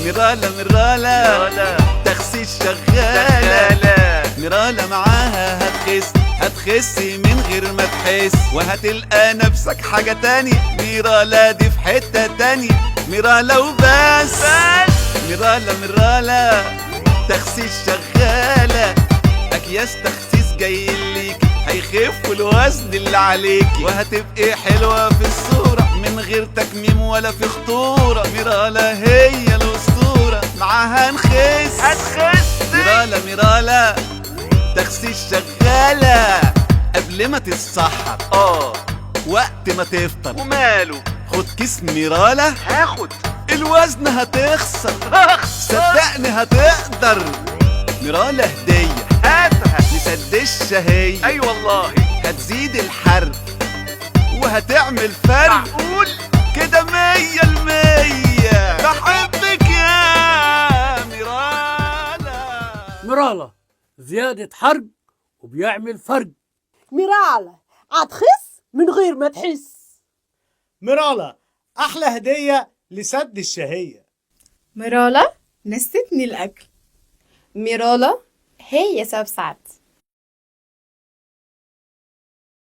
ميرالا ميرالا تخسيس شغالة. ميرالا معاها هتخسي من غير ما تحس، وهتلقى نفسك حاجة تانية. ميرالا دي في حتة تانية، ميرالا وبس. ميرالا تخسيس شغالة. أكياس تخسيس جاي ليك، هيخف الوزن اللي عليكي، وهتبقي حلوة في الصورة من غير تكميم ولا في خطورة. ميرالا هي الأسطورة، معاها هتخس. ميرالا تخسيس شغالة. قبل ما تتسحر وقت ما تفطر، وماله خد كيس ميرالا، هاخد الوزن هتخسر. صدقني هتقدر. ميرالا هدية هاتها. لسد الشهية، اي والله هتزيد الحرق وهتعمل فرق. معقول كده 100%. بحبك يا ميرالا. ميرالا زيادة حرق وبيعمل فرق. ميرالا هتخس من غير ما تحس. ميرالا أحلى هدية لسد الشهية. ميرالا نستني الأكل. ميرالا هي سبب سعادتي.